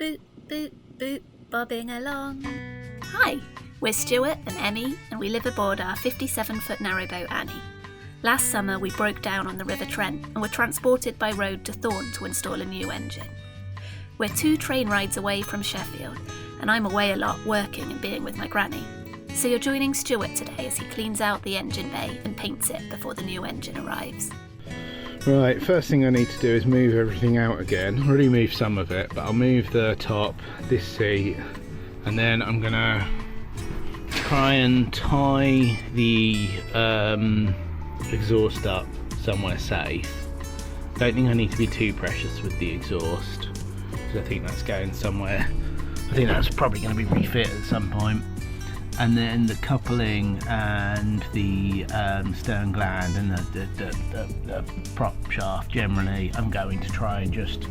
boot, boot, boot, bobbing along. Hi, we're Stuart and Emmie, and we live aboard our 57-foot narrowboat Annie. Last summer we broke down on the River Trent and were transported by road to Thorne to install a new engine. We're 2 train rides away from Sheffield, and I'm away a lot working and being with my granny. So you're joining Stuart today as he cleans out the engine bay and paints it before the new engine arrives. Right, first thing I need to do is move everything out again. I already moved some of it, but I'll move the top, this seat, and then I'm gonna try and tie the exhaust up somewhere safe. Don't think I need to be too precious with the exhaust, because I think that's going somewhere. I think that's probably going to be refit at some point. And then the coupling and the stern gland and the prop shaft generally, I'm going to try and just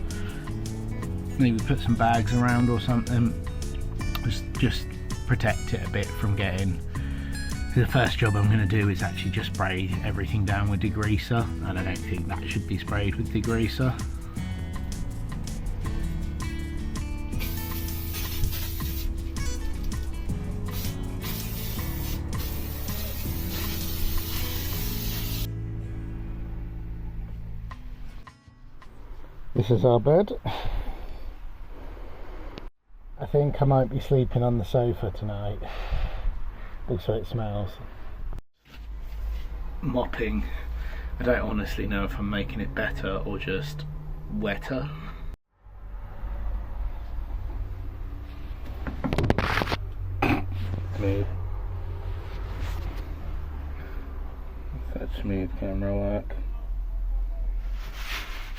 maybe put some bags around or something, just protect it a bit from getting. The first job I'm going to do is actually just spray everything down with degreaser, and I don't think that should be sprayed with degreaser. This is our bed. I think I might be sleeping on the sofa tonight. Looks like it smells. Mopping. I don't honestly know if I'm making it better or just wetter. Smooth. That's smooth camera work.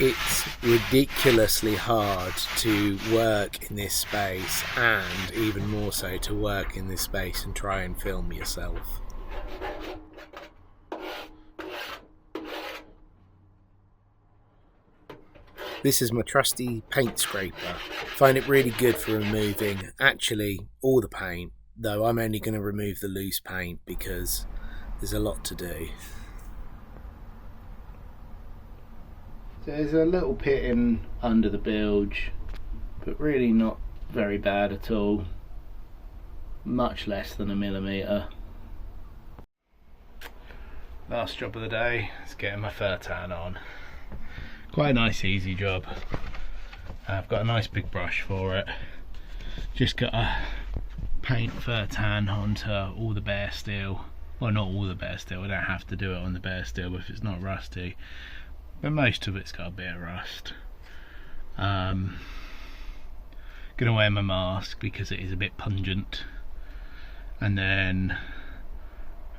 It's ridiculously hard to work in this space, and even more so to work in this space and try and film yourself. This is my trusty paint scraper. I find it really good for removing actually all the paint, though I'm only going to remove the loose paint because there's a lot to do. So there's a little pitting under the bilge, but really not very bad at all. Much less than a millimetre. Last job of the day is getting my fur tan on. Quite a nice easy job. I've got a nice big brush for it. Just got to paint fur tan onto all the bare steel. Well, not all the bare steel, I don't have to do it on the bare steel if it's not rusty. But most of it's got a bit of rust. Gonna wear my mask because it is a bit pungent. And then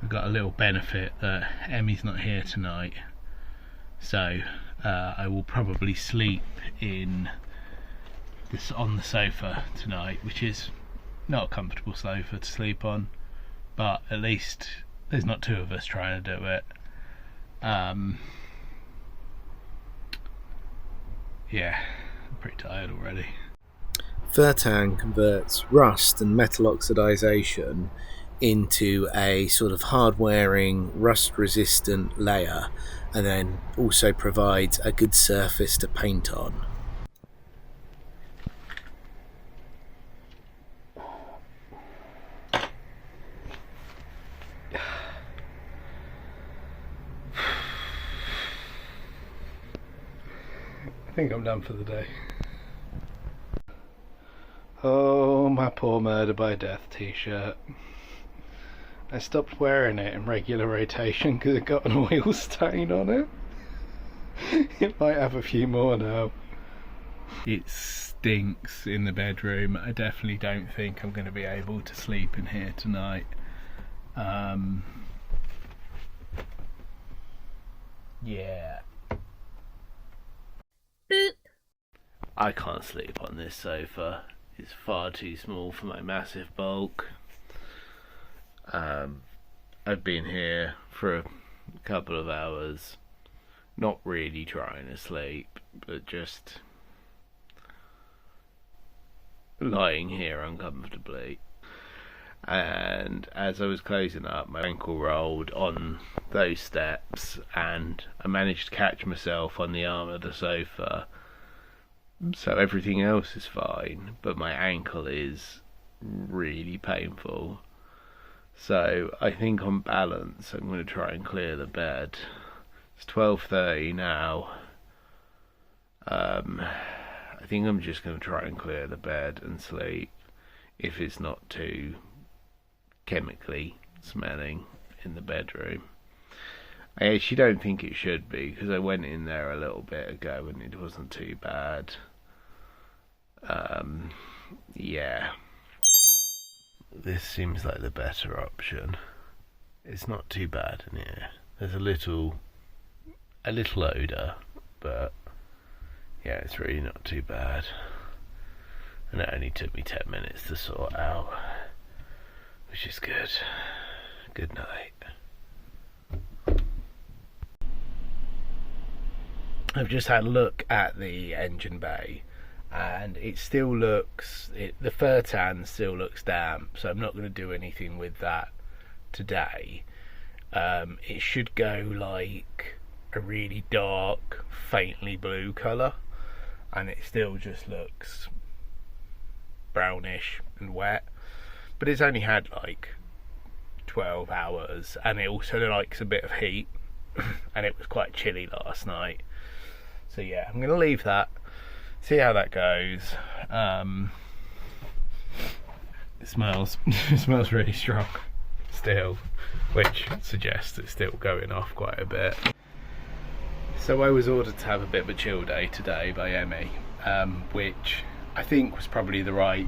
I've got a little benefit that Emmie's not here tonight, so I will probably sleep on the sofa tonight, which is not a comfortable sofa to sleep on, but at least there's not 2 of us trying to do it. Yeah, I'm pretty tired already. Fur tan converts rust and metal oxidization into a sort of hard-wearing, rust-resistant layer, and then also provides a good surface to paint on. I think I'm done for the day. Oh, my poor Murder by Death t-shirt. I stopped wearing it in regular rotation because it got an oil stain on it. It might have a few more now. It stinks in the bedroom. I definitely don't think I'm going to be able to sleep in here tonight. Yeah. Boop. I can't sleep on this sofa. It's far too small for my massive bulk. I've been here for a couple of hours, not really trying to sleep, but just lying here uncomfortably. And as I was closing up, my ankle rolled on those steps, and I managed to catch myself on the arm of the sofa. So everything else is fine, but my ankle is really painful. So I think on balance I'm going to try and clear the bed. It's 12:30 now. I think I'm just going to try and clear the bed and sleep, if it's not too chemically smelling in the bedroom. I actually don't think it should be, because I went in there a little bit ago and it wasn't too bad. Yeah. This seems like the better option. It's not too bad in here. There's a little odour, but yeah, it's really not too bad. And it only took me 10 minutes to sort out, which is good. Good night. I've just had a look at the engine bay, and it still looks, the furtan still looks damp, so I'm not going to do anything with that today. It should go like a really dark, faintly blue colour, and it still just looks brownish and wet, but it's only had like 12 hours, and it also likes a bit of heat and it was quite chilly last night. So yeah, I'm going to leave that, see how that goes. It smells really strong still, which suggests it's still going off quite a bit. So I was ordered to have a bit of a chill day today by Emmy, which I think was probably the right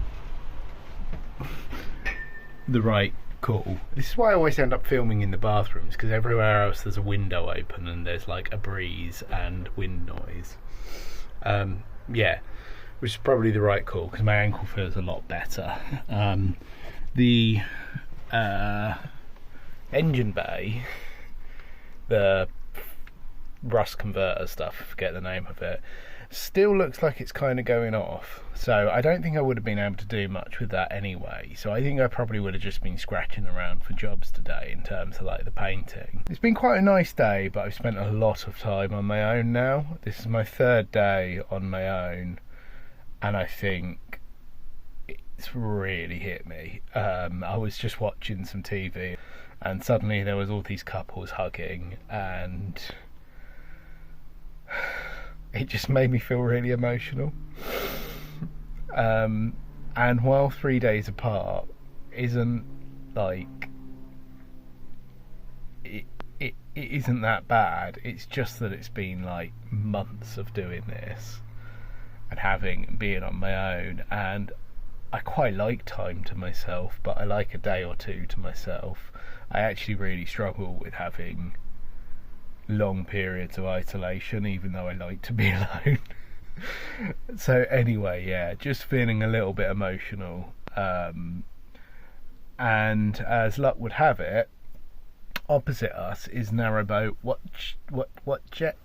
call. This is why I always end up filming in the bathrooms, because everywhere else there's a window open and there's like a breeze and wind noise. Yeah, which is probably the right call, because my ankle feels a lot better. The engine bay, the rust converter stuff, I forget the name of it, still looks like it's kind of going off, so I don't think I would have been able to do much with that anyway. So I think I probably would have just been scratching around for jobs today in terms of like the painting. It's been quite a nice day, but I've spent a lot of time on my own now. This is my third day on my own, and I think it's really hit me. I was just watching some TV and suddenly there was all these couples hugging, and it just made me feel really emotional. And while 3 days apart isn't like it isn't that bad, it's just that it's been like months of doing this and being on my own, and I quite like time to myself, but I like a day or two to myself. I actually really struggle with having long periods of isolation, even though I like to be alone. So anyway, yeah, just feeling a little bit emotional, and as luck would have it, opposite us is narrowboat what jet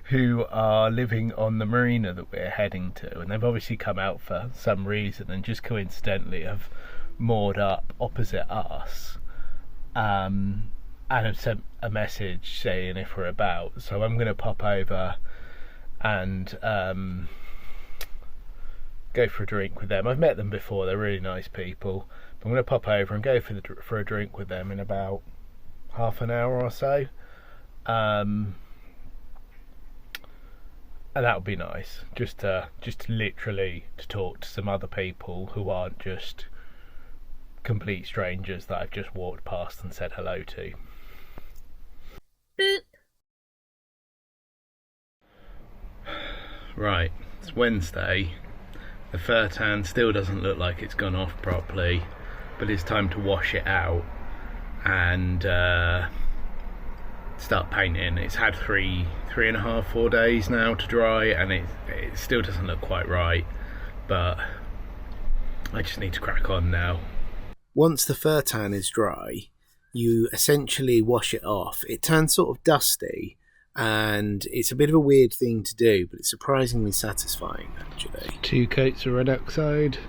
who are living on the marina that we're heading to, and they've obviously come out for some reason and just coincidentally have moored up opposite us, and have sent a message saying if we're about. So I'm going to pop over and go for a drink with them. I've met them before, they're really nice people, but I'm going to pop over and go for a drink with them in about half an hour or so, and that would be nice, just literally to talk to some other people who aren't just complete strangers that I've just walked past and said hello to. Boop. Right, it's Wednesday. The furtan still doesn't look like it's gone off properly, but it's time to wash it out and start painting. It's had three and a half, 4 days now to dry, and it still doesn't look quite right, but I just need to crack on now. Once the furtan is dry, you essentially wash it off. It turns sort of dusty, and it's a bit of a weird thing to do, but it's surprisingly satisfying actually. 2 coats of red oxide.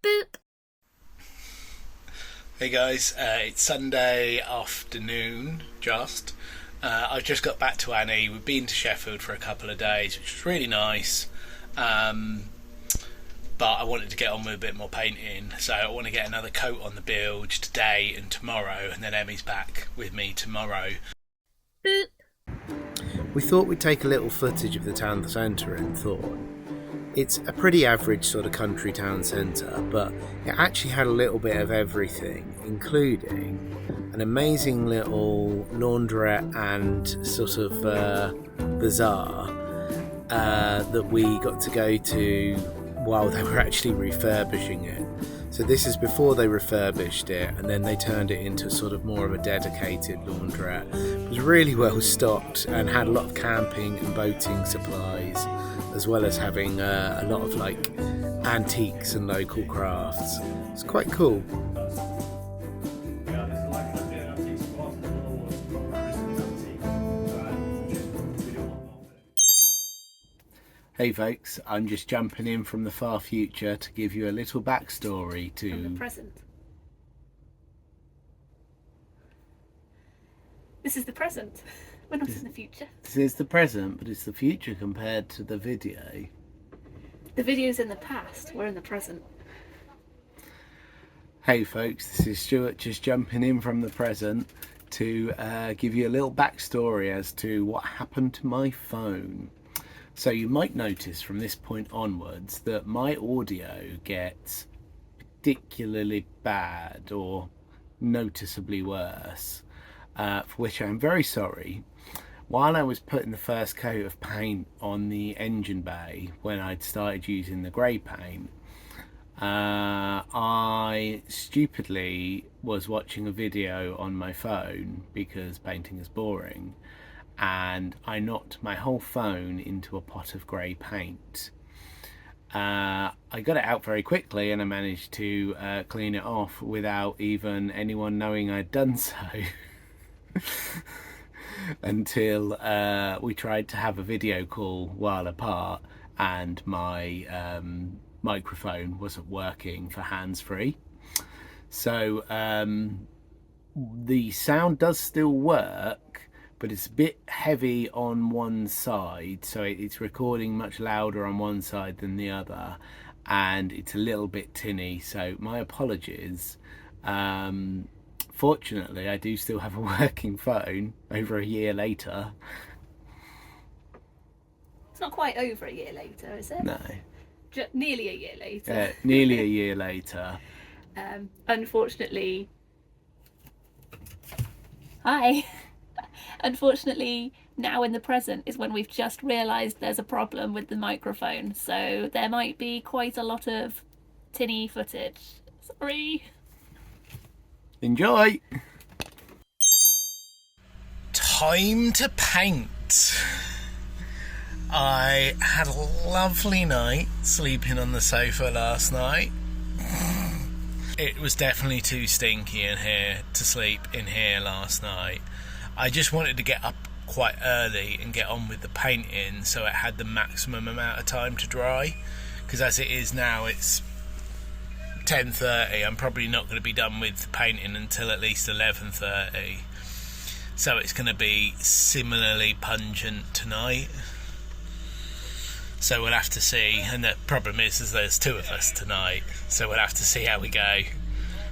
Boop. Hey guys, it's Sunday afternoon just. I've just got back to Annie. We've been to Sheffield for a couple of days, which was really nice. But I wanted to get on with a bit more painting, so I want to get another coat on the bilge today and tomorrow, and then Emmy's back with me tomorrow. Boop. We thought we'd take a little footage of the town centre in Thorne. It's a pretty average sort of country town centre, but it actually had a little bit of everything, including an amazing little laundrette and sort of bazaar that we got to go to while they were actually refurbishing it. So this is before they refurbished it, and then they turned it into sort of more of a dedicated laundrette. It was really well stocked and had a lot of camping and boating supplies, as well as having a lot of like antiques and local crafts. It's quite cool. Hey folks, I'm just jumping in from the far future to give you a little backstory to... From the present. This is the present. We're not in the future. This is the present, but it's the future compared to the video. The video's in the past, we're in the present. Hey folks, this is Stuart just jumping in from the present to give you a little backstory as to what happened to my phone. So you might notice from this point onwards that my audio gets particularly bad or noticeably worse, for which I'm very sorry. While I was putting the first coat of paint on the engine bay when I'd started using the grey paint, I stupidly was watching a video on my phone because painting is boring, and I knocked my whole phone into a pot of grey paint. I got it out very quickly and I managed to clean it off without even anyone knowing I'd done so. Until we tried to have a video call while apart and my microphone wasn't working for hands-free. So the sound does still work, but it's a bit heavy on one side, so it's recording much louder on one side than the other, and it's a little bit tinny, so my apologies. Fortunately, I do still have a working phone over a year later. It's not quite over a year later, is it? No. Nearly a year later. Nearly a year later. Unfortunately... Hi! Unfortunately, now in the present is when we've just realised there's a problem with the microphone, so there might be quite a lot of tinny footage. Sorry. Enjoy! Time to paint. I had a lovely night sleeping on the sofa last night. It was definitely too stinky in here to sleep in here last night. I just wanted to get up quite early and get on with the painting so it had the maximum amount of time to dry, because as it is now it's 10:30. I'm probably not going to be done with the painting until at least 11:30, so it's going to be similarly pungent tonight. So we'll have to see, and the problem is there's two of us tonight, so we'll have to see how we go.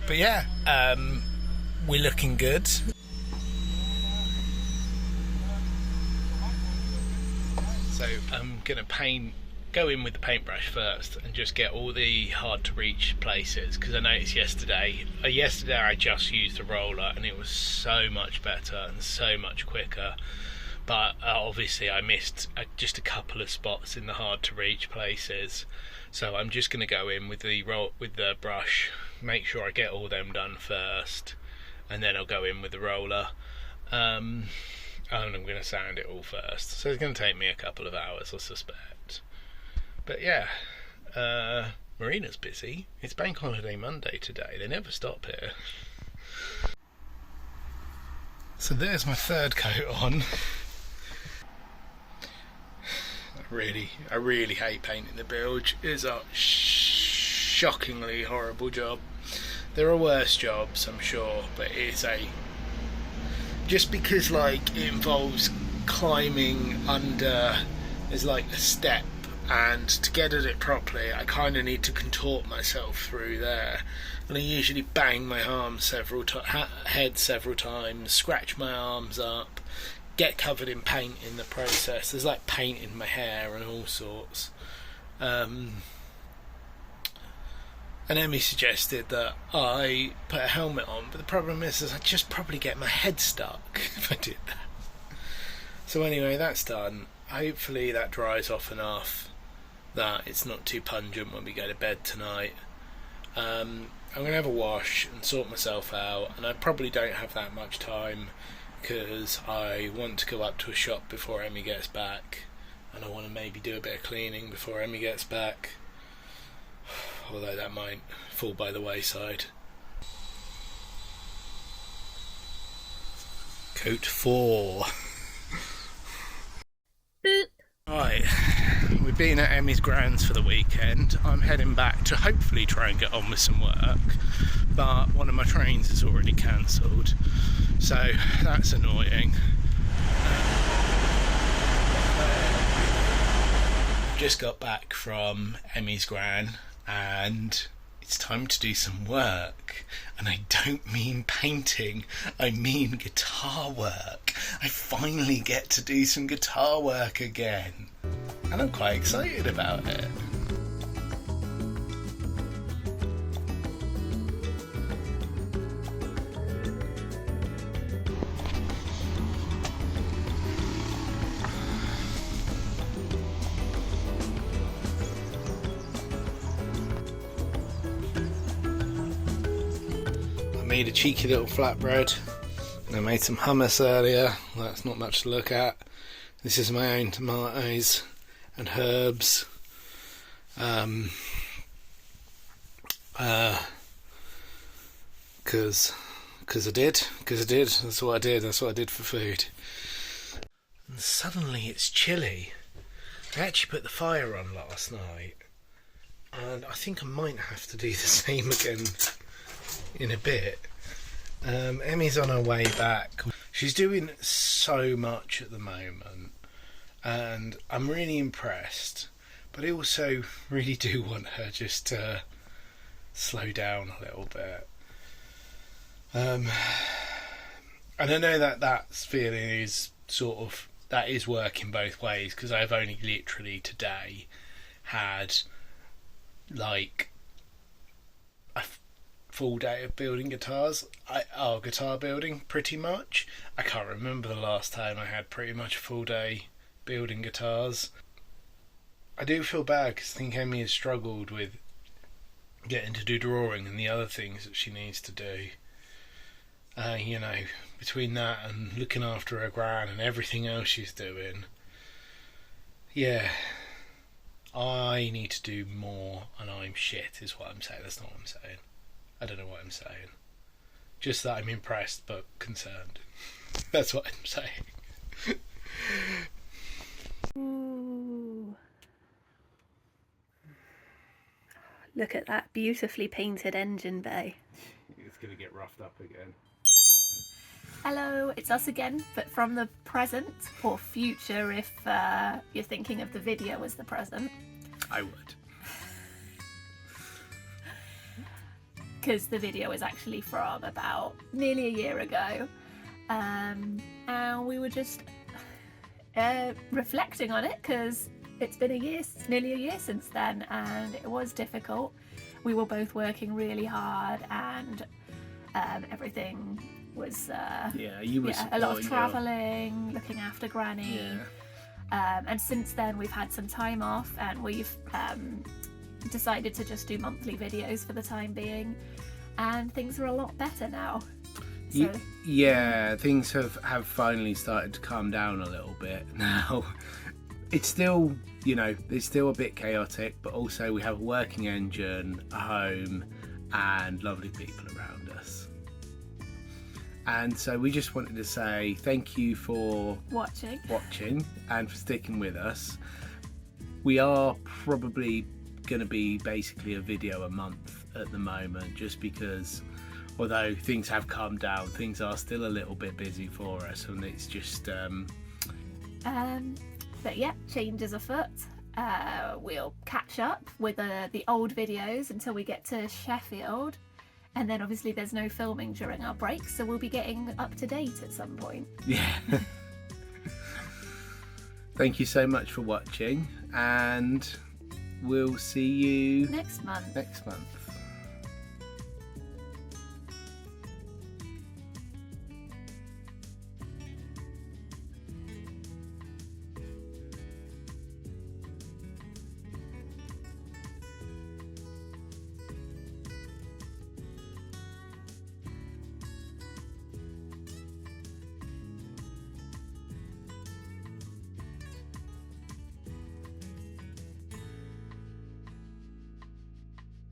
But yeah, we're looking good. So I'm going to go in with the paintbrush first and just get all the hard to reach places, because I noticed yesterday I just used the roller and it was so much better and so much quicker, but obviously I missed just a couple of spots in the hard to reach places, so I'm just going to go in with the brush, make sure I get all them done first, and then I'll go in with the roller. And I'm going to sand it all first, so it's going to take me a couple of hours, I suspect. But yeah, Marina's busy. It's Bank Holiday Monday today. They never stop here. So there's my third coat on. I really hate painting the bilge. It's a shockingly horrible job. There are worse jobs, I'm sure, but it's a just because like it involves climbing under, there's like a step, and to get at it properly I kind of need to contort myself through there, and I usually bang my arms head several times, scratch my arms up, get covered in paint in the process. There's like paint in my hair and all sorts. And Emmy suggested that I put a helmet on, but the problem is I'd just probably get my head stuck if I did that. So anyway, that's done. Hopefully that dries off enough that it's not too pungent when we go to bed tonight. I'm going to have a wash and sort myself out, and I probably don't have that much time because I want to go up to a shop before Emmy gets back, and I want to maybe do a bit of cleaning before Emmy gets back, although that might fall by the wayside. Coat 4. Boop. Right, we've been at Emmy's gran's for the weekend. I'm heading back to hopefully try and get on with some work, but one of my trains is already cancelled, so that's annoying. Just got back from Emmy's gran and it's time to do some work, and I don't mean painting, I mean guitar work. I finally get to do some guitar work again, and I'm quite excited about it. Made a cheeky little flatbread. I made some hummus earlier. That's not much to look at. This is my own tomatoes and herbs. Because I did. That's what I did. That's what I did for food. And suddenly it's chilly. I actually put the fire on last night, and I think I might have to do the same again in a bit. Emmy's on her way back. She's doing so much at the moment, and I'm really impressed, but I also really do want her just to slow down a little bit. And I know that feeling is that is working both ways, because I've only literally today had like a full day of building guitars. Guitar building, pretty much. I can't remember the last time I had pretty much a full day building guitars. I do feel bad because I think Emmy has struggled with getting to do drawing and the other things that she needs to do. Between that and looking after her gran and everything else she's doing. Yeah, I need to do more, and I'm shit is what I'm saying. That's not what I'm saying. I don't know what I'm saying. Just that I'm impressed but concerned. That's what I'm saying. Ooh. Look at that beautifully painted engine bay. It's going to get roughed up again. Hello, it's us again, but from the present, or future if you're thinking of the video as the present. I would. Because the video is actually from about nearly a year ago. And we were just reflecting on it, because it's been nearly a year since then, and it was difficult. We were both working really hard, and everything was a lot of travelling, looking after Granny. And since then we've had some time off, and we've decided to just do monthly videos for the time being, and things are a lot better now. So, things have finally started to calm down a little bit now. It's still, it's still a bit chaotic, but also we have a working engine, a home, and lovely people around us. And so we just wanted to say thank you for watching and for sticking with us. We are probably going to be basically a video a month at the moment, just because although things have calmed down, things are still a little bit busy for us, and it's just but yeah, changes afoot. We'll catch up with the old videos until we get to Sheffield, and then obviously there's no filming during our break, so we'll be getting up to date at some point. Yeah. Thank you so much for watching, and we'll see you next month.